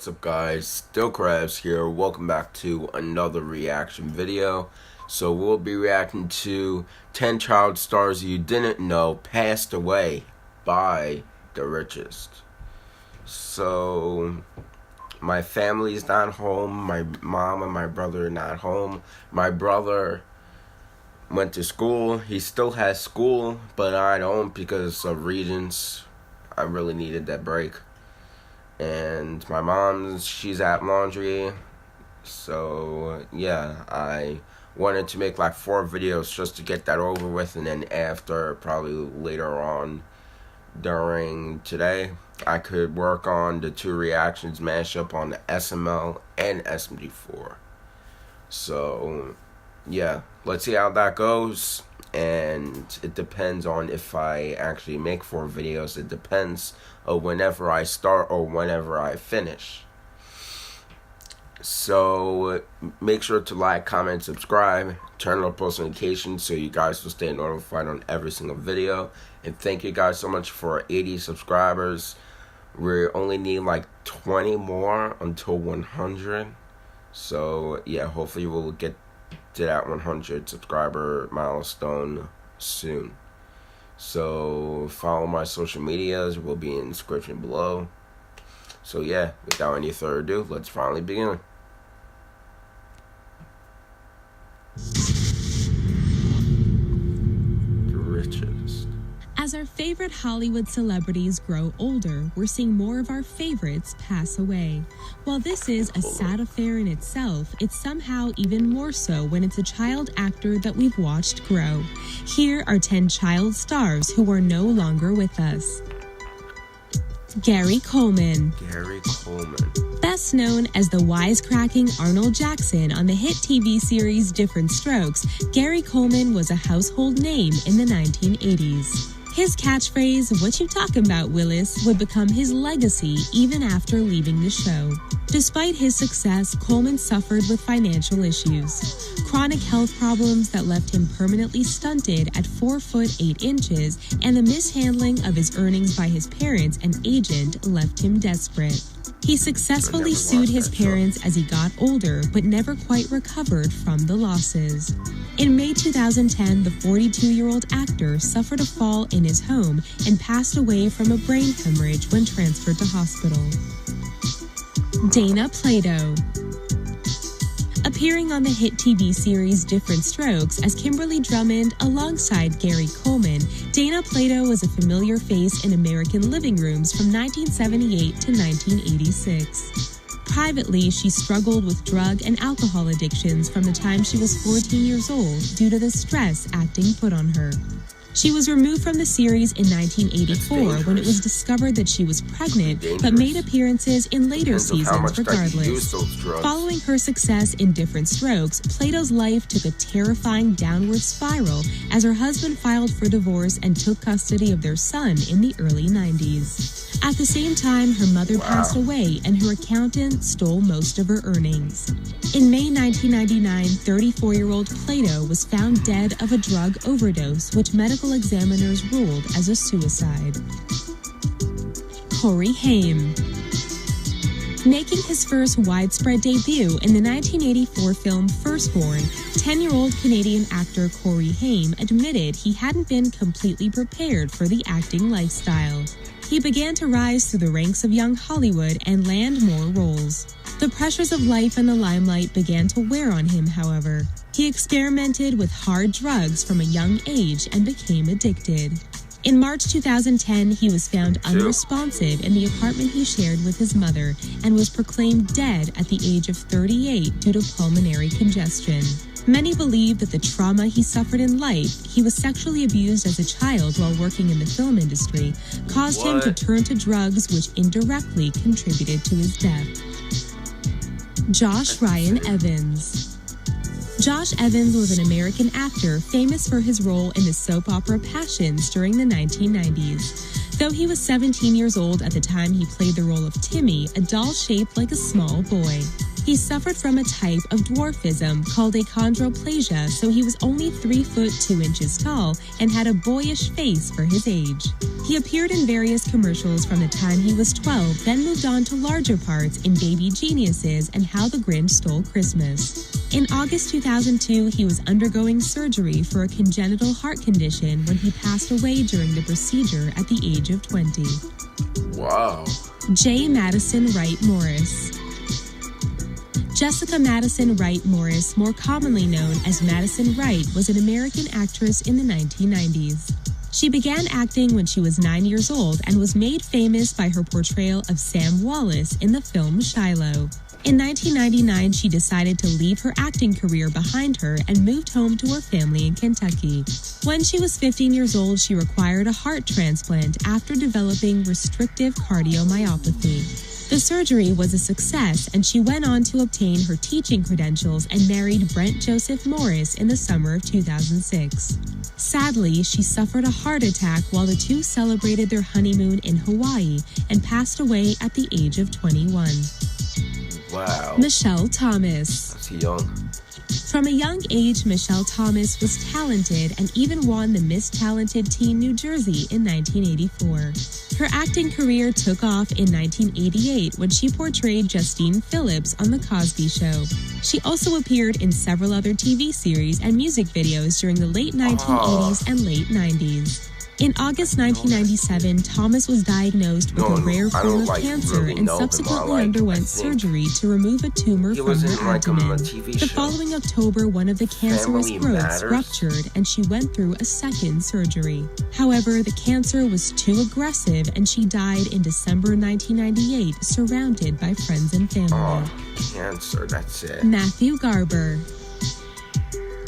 What's up guys, DylCraftZ here, welcome back to another reaction video. So we'll be reacting to 10 child stars you didn't know passed away by TheRichest. So my family's not home, my mom and my brother are not home. My brother went to school, he still has school, but I don't because of reasons. I really needed that break. And my mom, she's at laundry. So yeah, I wanted to make like 4 videos just to get that over with, and then after, probably later on during today, I could work on the 2 reactions mashup on the SML and SMG4. So yeah, let's see how that goes. And it depends on if I actually make 4 videos. It depends on whenever I start or whenever I finish. So make sure to like, comment, subscribe, turn on post notifications so you guys will stay notified on every single video. And thank you guys so much for 80 subscribers. We only need like 20 more until 100. So yeah, hopefully we'll get to that 100 subscriber milestone soon. So follow my social medias, will be in the description below. So yeah, without any further ado, let's finally begin. TheRichest. As our favorite Hollywood celebrities grow older, we're seeing more of our favorites pass away. While this is a sad affair in itself, it's somehow even more so when it's a child actor that we've watched grow. Here are 10 child stars who are no longer with us. Gary Coleman. Gary Coleman. Best known as the wisecracking Arnold Jackson on the hit TV series Different Strokes, Gary Coleman was a household name in the 1980s. His catchphrase, "What you talking about, Willis?" would become his legacy even after leaving the show. Despite his success, Coleman suffered with financial issues. Chronic health problems that left him permanently stunted at 4 foot 8 inches, and the mishandling of his earnings by his parents and agent left him desperate. He successfully sued his parents as he got older, but never quite recovered from the losses. In May 2010, the 42-year-old actor suffered a fall in his home and passed away from a brain hemorrhage when transferred to hospital. Dana Plato. Appearing on the hit TV series Different Strokes as Kimberly Drummond alongside Gary Coleman, Dana Plato was a familiar face in American living rooms from 1978 to 1986. Privately, she struggled with drug and alcohol addictions from the time she was 14 years old due to the stress acting put on her. She was removed from the series in 1984 when it was discovered that she was pregnant, but made appearances in later seasons regardless. Following her success in Different Strokes, Plato's life took a terrifying downward spiral as her husband filed for divorce and took custody of their son in the early 90s. At the same time, her mother passed away and her accountant stole most of her earnings. In May 1999, 34-year-old Plato was found dead of a drug overdose, which medical examiners ruled as a suicide. Haim. Making his first widespread debut in the 1984 film Firstborn, 10-year-old Canadian actor Haim admitted he hadn't been completely prepared for the acting lifestyle. He began to rise through the ranks of young Hollywood and land more roles. The pressures of life and the limelight began to wear on him, however. He experimented with hard drugs from a young age and became addicted. In March 2010, he was found unresponsive in the apartment he shared with his mother and was proclaimed dead at the age of 38 due to pulmonary congestion. Many believe that the trauma he suffered in life, he was sexually abused as a child while working in the film industry, caused him to turn to drugs, which indirectly contributed to his death. Josh Ryan Evans. Josh Evans was an American actor famous for his role in the soap opera Passions during the 1990s. Though he was 17 years old at the time he played the role of Timmy, a doll shaped like a small boy. He suffered from a type of dwarfism called achondroplasia, so he was only 3 foot 2 inches tall and had a boyish face for his age. He appeared in various commercials from the time he was 12, then moved on to larger parts in Baby Geniuses and How the Grinch Stole Christmas. In August 2002, he was undergoing surgery for a congenital heart condition when he passed away during the procedure at the age of 20. Wow. J. Madison Wright Morris. Jessica Madison Wright Morris, more commonly known as Madison Wright, was an American actress in the 1990s. She began acting when she was 9 years old and was made famous by her portrayal of Sam Wallace in the film Shiloh. In 1999, she decided to leave her acting career behind her and moved home to her family in Kentucky. When she was 15 years old, she required a heart transplant after developing restrictive cardiomyopathy. The surgery was a success, and she went on to obtain her teaching credentials and married Brent Joseph Morris in the summer of 2006. Sadly, she suffered a heart attack while the two celebrated their honeymoon in Hawaii and passed away at the age of 21. Wow. Michelle Thomas. That's young. From a young age, Michelle Thomas was talented and even won the Miss Talented Teen New Jersey in 1984. Her acting career took off in 1988 when she portrayed Justine Phillips on The Cosby Show. She also appeared in several other TV series and music videos during the late 1980s and late 90s. In August 1997, Thomas was diagnosed with a rare form of cancer and subsequently underwent surgery to remove a tumor from her abdomen. The following October, one of the cancerous growths ruptured and she went through a second surgery. However, the cancer was too aggressive and she died in December 1998, surrounded by friends and family. Oh, cancer, that's it. Matthew Garber.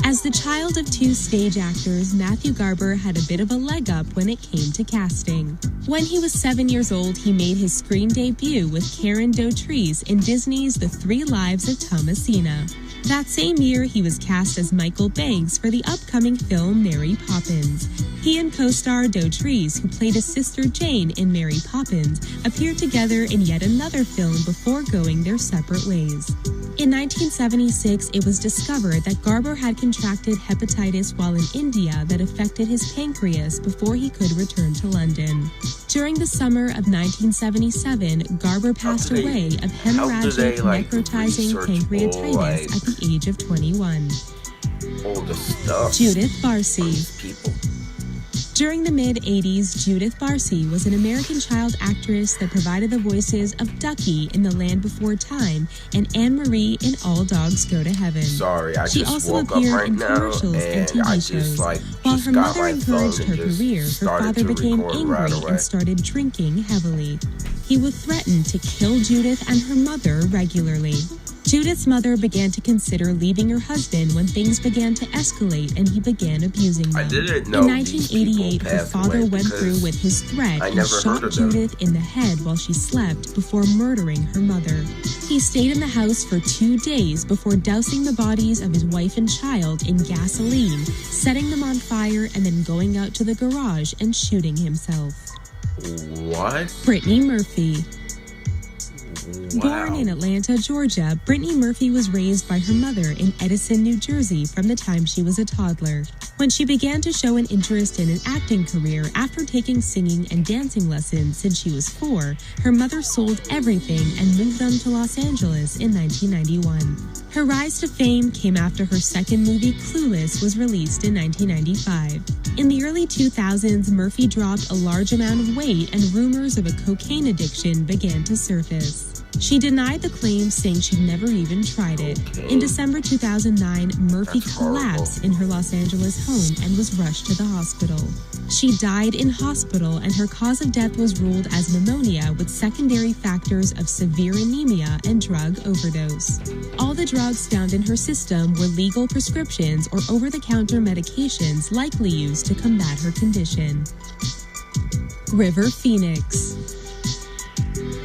As the child of two stage actors, Matthew Garber had a bit of a leg up when it came to casting. When he was 7 years old, he made his screen debut with Karen Dotrice in Disney's The 3 Lives of Thomasina. That same year, he was cast as Michael Banks for the upcoming film Mary Poppins. He and co-star Dotrice, who played his sister Jane in Mary Poppins, appeared together in yet another film before going their separate ways. In 1976, it was discovered that Garber had contracted hepatitis while in India that affected his pancreas before he could return to London. During the summer of 1977, Garber passed away of hemorrhagic necrotizing pancreatitis at the age of 21. All the stuff. Judith Barsi. People. During the mid-80s, Judith Barsi was an American child actress that provided the voices of Ducky in The Land Before Time and Anne-Marie in All Dogs Go to Heaven. Sorry, I she just also woke appeared up right in now commercials and TV shows. While her mother encouraged her career, her father became angry and started drinking heavily. He would threaten to kill Judith and her mother regularly. Judith's mother began to consider leaving her husband when things began to escalate and he began abusing them. I didn't know in 1988, her father went through with his threat and shot Judith in the head while she slept before murdering her mother. He stayed in the house for 2 days before dousing the bodies of his wife and child in gasoline, setting them on fire, and then going out to the garage and shooting himself. What? Brittany Murphy. Wow. Born in Atlanta, Georgia, Brittany Murphy was raised by her mother in Edison, New Jersey from the time she was a toddler. When she began to show an interest in an acting career after taking singing and dancing lessons since she was 4, her mother sold everything and moved them to Los Angeles in 1991. Her rise to fame came after her second movie, Clueless, was released in 1995. In the early 2000s, Murphy dropped a large amount of weight and rumors of a cocaine addiction began to surface. She denied the claims, saying she'd never even tried it. In December 2009, Murphy collapsed in her Los Angeles home and was rushed to the hospital. She died in hospital, and her cause of death was ruled as pneumonia with secondary factors of severe anemia and drug overdose. All the drugs found in her system were legal prescriptions or over-the-counter medications likely used to combat her condition. River Phoenix.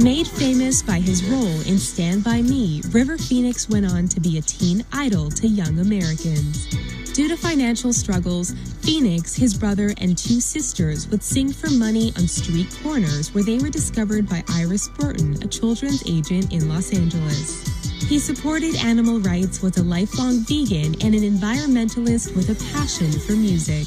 Made famous by his role in Stand By Me, River Phoenix went on to be a teen idol to young Americans. Due to financial struggles, Phoenix, his brother, and 2 sisters would sing for money on street corners where they were discovered by Iris Burton, a children's agent in Los Angeles. He supported animal rights, was a lifelong vegan, and an environmentalist with a passion for music.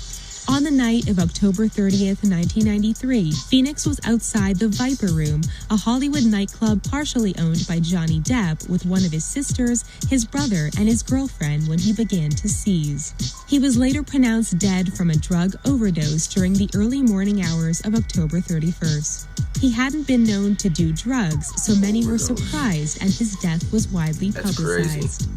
On the night of October 30th, 1993, Phoenix was outside the Viper Room, a Hollywood nightclub partially owned by Johnny Depp, with one of his sisters, his brother, and his girlfriend when he began to seize. He was later pronounced dead from a drug overdose during the early morning hours of October 31st. He hadn't been known to do drugs, so many were surprised, and his death was widely publicized.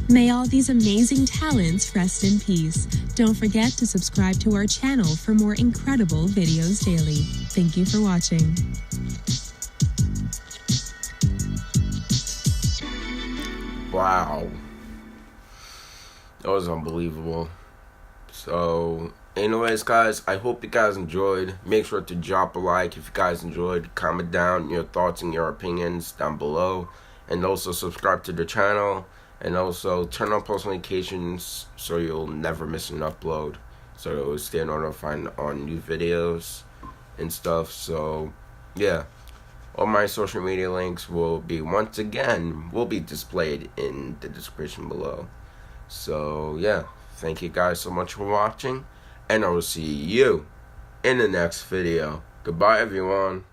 May all these amazing talents rest in peace. Don't forget to subscribe to our channel for more incredible videos daily. Thank you for watching. Wow. That was unbelievable. So, anyways, guys, I hope you guys enjoyed. Make sure to drop a like if you guys enjoyed. Comment down your thoughts and your opinions down below. And also subscribe to the channel. And also turn on post notifications so you'll never miss an upload. So you'll stay notified on new videos and stuff. So, yeah. All my social media links will be displayed in the description below. So, yeah. Thank you guys so much for watching. And I will see you in the next video. Goodbye, everyone.